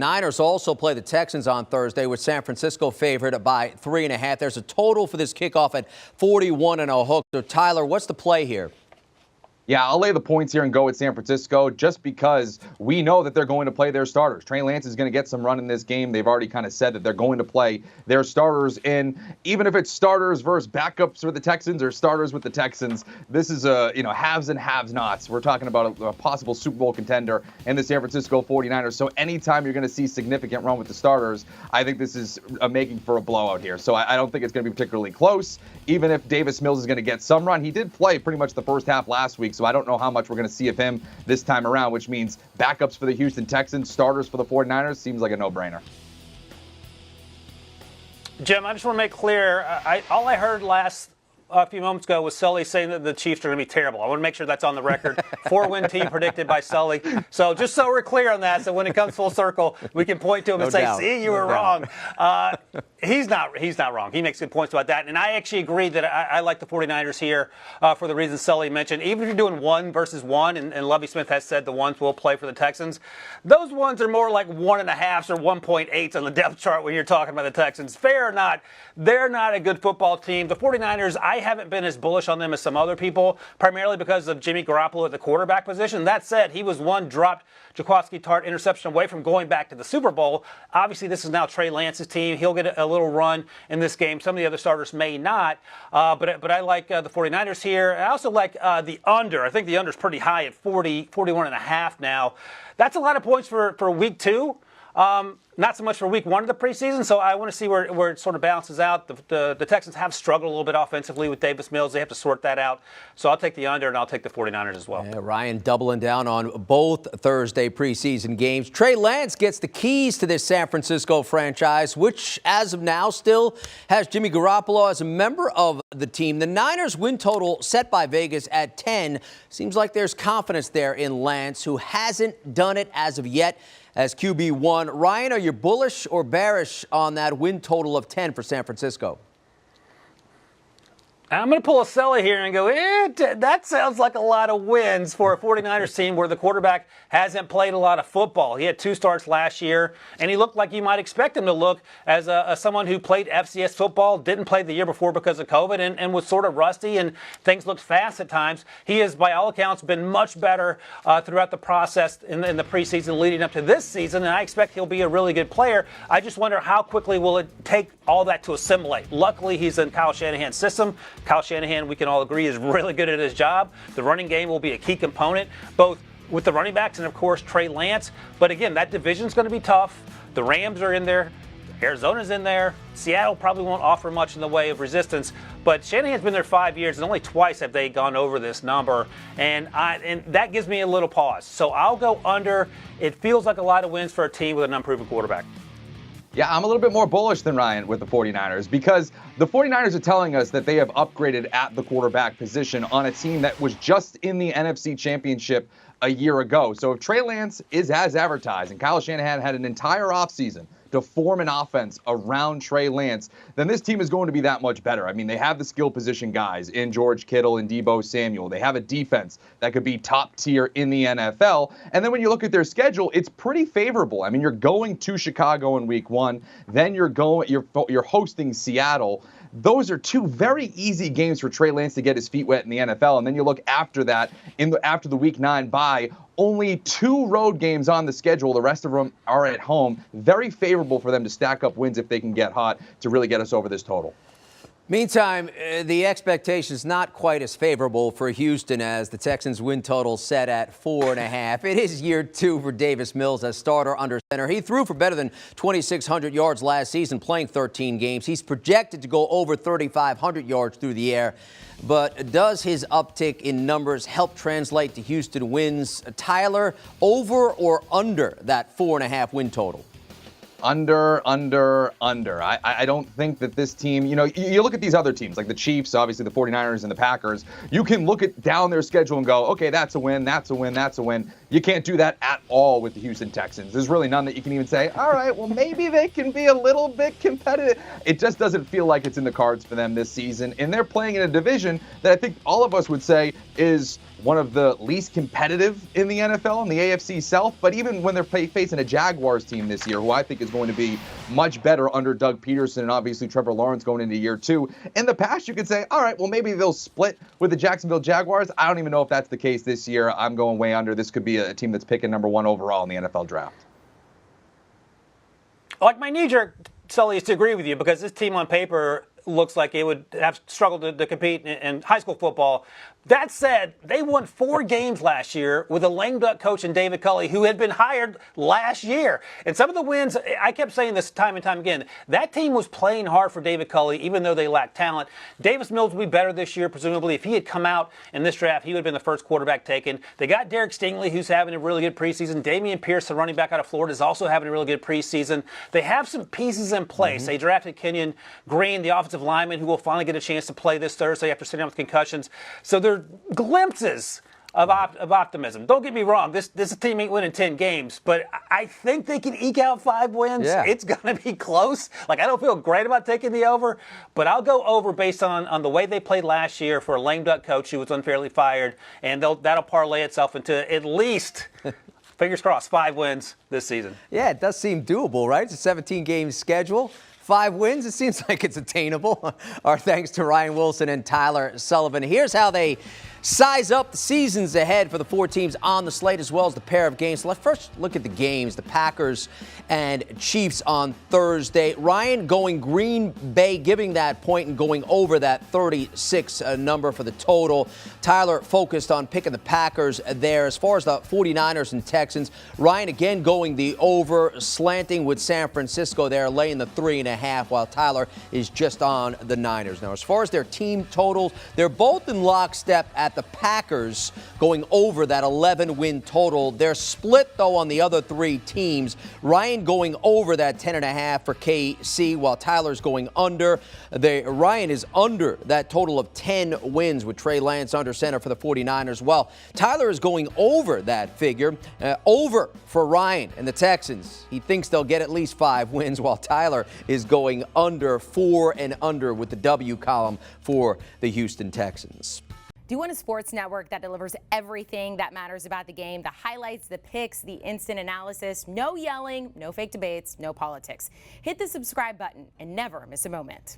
Niners also play the Texans on Thursday, with San Francisco favored by 3.5. There's a total for this kickoff at 41.5 hook. So, Tyler, what's the play here? Yeah, I'll lay the points here and go with San Francisco just because we know that they're going to play their starters. Trey Lance is going to get some run in this game. They've already kind of said that they're going to play their starters. And even if it's starters versus backups for the Texans or starters with the Texans, this is haves and have-nots. We're talking about a possible Super Bowl contender in the San Francisco 49ers. So anytime you're going to see significant run with the starters, I think this is making for a blowout here. So I don't think it's going to be particularly close. Even if Davis Mills is going to get some run, he did play pretty much the first half last week. So I don't know how much we're going to see of him this time around, which means backups for the Houston Texans, starters for the 49ers, seems like a no-brainer. Jim, I just want to make clear, all I heard a few moments ago was Sully saying that the Chiefs are going to be terrible. I want to make sure that's on the record. 4-win team predicted by Sully. So just so we're clear on that, so when it comes full circle, we can point to him and say, see, you were wrong. He's not wrong. He makes good points about that. And I actually agree that I like the 49ers here for the reasons Sully mentioned. Even if you're doing 1 versus 1, and Lovie Smith has said the ones will play for the Texans, those ones are more like 1.5s or 1.8s on the depth chart when you're talking about the Texans. Fair or not, they're not a good football team. The 49ers, I haven't been as bullish on them as some other people, primarily because of Jimmy Garoppolo at the quarterback position. That said, he was one dropped Jaquiski Tartt interception away from going back to the Super Bowl. Obviously, this is now Trey Lance's team. He'll get a little run in this game. Some of the other starters may not, but I like the 49ers here. I also like the under. I think the under is pretty high at 41.5 now. That's a lot of points for week 2. Not so much for week 1 of the preseason, so I want to see where it sort of balances out. The Texans have struggled a little bit offensively with Davis Mills. They have to sort that out. So I'll take the under, and I'll take the 49ers as well. Yeah, Ryan doubling down on both Thursday preseason games. Trey Lance gets the keys to this San Francisco franchise, which as of now still has Jimmy Garoppolo as a member of the team. The Niners win total set by Vegas at 10. Seems like there's confidence there in Lance, who hasn't done it as of yet as QB1. Ryan, are you bullish or bearish on that win total of 10 for San Francisco? I'm going to pull a Sully here and go, that sounds like a lot of wins for a 49ers team where the quarterback hasn't played a lot of football. He had 2 starts last year, and he looked like you might expect him to look as someone who played FCS football, didn't play the year before because of COVID, and was sort of rusty, and things looked fast at times. He has, by all accounts, been much better throughout the process in the preseason leading up to this season, and I expect he'll be a really good player. I just wonder how quickly will it take all that to assimilate. Luckily, he's in Kyle Shanahan's system. Kyle Shanahan, we can all agree, is really good at his job. The running game will be a key component, both with the running backs and, of course, Trey Lance. But again, that division's going to be tough. The Rams are in there. Arizona's in there. Seattle probably won't offer much in the way of resistance. But Shanahan's been there 5 years, and only twice have they gone over this number. And that gives me a little pause. So I'll go under. It feels like a lot of wins for a team with an unproven quarterback. Yeah, I'm a little bit more bullish than Ryan with the 49ers because the 49ers are telling us that they have upgraded at the quarterback position on a team that was just in the NFC Championship a year ago. So if Trey Lance is as advertised and Kyle Shanahan had an entire offseason to form an offense around Trey Lance, then this team is going to be that much better. I mean, they have the skill position guys in George Kittle and Deebo Samuel. They have a defense that could be top tier in the NFL. And then when you look at their schedule, it's pretty favorable. I mean, you're going to Chicago in week 1, then you're hosting Seattle. Those are 2 very easy games for Trey Lance to get his feet wet in the NFL. And then you look after that, after the week 9 bye, only 2 road games on the schedule. The rest of them are at home. Very favorable for them to stack up wins if they can get hot to really get us over this total. Meantime, the expectation is not quite as favorable for Houston as the Texans win total set at 4.5. It is year 2 for Davis Mills as starter under center. He threw for better than 2,600 yards last season, playing 13 games. He's projected to go over 3,500 yards through the air. But does his uptick in numbers help translate to Houston wins? Tyler, over or under that 4.5 win total? Under. I don't think that this team, you look at these other teams, like the Chiefs, obviously the 49ers and the Packers. You can look at down their schedule and go, okay, that's a win, that's a win, that's a win. You can't do that at all with the Houston Texans. There's really none that you can even say, all right, well, maybe they can be a little bit competitive. It just doesn't feel like it's in the cards for them this season. And they're playing in a division that I think all of us would say is one of the least competitive in the NFL in the AFC South. But even when they're facing a Jaguars team this year, who I think is going to be much better under Doug Peterson and obviously Trevor Lawrence going into year 2. In the past, you could say, all right, well, maybe they'll split with the Jacksonville Jaguars. I don't even know if that's the case this year. I'm going way under. This could be a team that's picking number 1 overall in the NFL draft. Like my knee-jerk, Sully, is to agree with you because this team on paper looks like it would have struggled to compete in high school football. That said, they won 4 games last year with a lame duck coach in David Culley, who had been hired last year. And some of the wins, I kept saying this time and time again, that team was playing hard for David Culley, even though they lacked talent. Davis Mills will be better this year, presumably. If he had come out in this draft, he would have been the first quarterback taken. They got Derek Stingley, who's having a really good preseason. Damian Pierce, the running back out of Florida, is also having a really good preseason. They have some pieces in place. They drafted Kenyon Green, the offensive lineman, who will finally get a chance to play this Thursday after sitting out with concussions. So there are glimpses of optimism. Don't get me wrong, this team ain't winning 10 games, but I think they can eke out 5 wins. Yeah. It's going to be close. Like, I don't feel great about taking the over, but I'll go over based on the way they played last year for a lame duck coach who was unfairly fired, and that'll parlay itself into at least, fingers crossed, 5 wins this season. Yeah, it does seem doable, right? It's a 17-game schedule. 5 wins, it seems like it's attainable. Our thanks to Ryan Wilson and Tyler Sullivan. Here's how they size up the seasons ahead for the 4 teams on the slate, as well as the pair of games. So let's first look at the games. The Packers and Chiefs on Thursday. Ryan going Green Bay, giving that point and going over that 36 number for the total. Tyler focused on picking the Packers there. As far as the 49ers and Texans, Ryan again going the over, slanting with San Francisco there, laying the 3.5, while Tyler is just on the Niners. Now, as far as their team totals, they're both in lockstep at the Packers going over that 11-win total. They're split, though, on the other 3 teams. Ryan going over that 10.5 for KC, while Tyler's going under. Ryan is under that total of 10 wins with Trey Lance under center for the 49ers. Well, Tyler is going over that figure. Over for Ryan and the Texans. He thinks they'll get at least 5 wins, while Tyler is going under 4 and under with the W column for the Houston Texans. Do you want a sports network that delivers everything that matters about the game? The highlights, the picks, the instant analysis, no yelling, no fake debates, no politics. Hit the subscribe button and never miss a moment.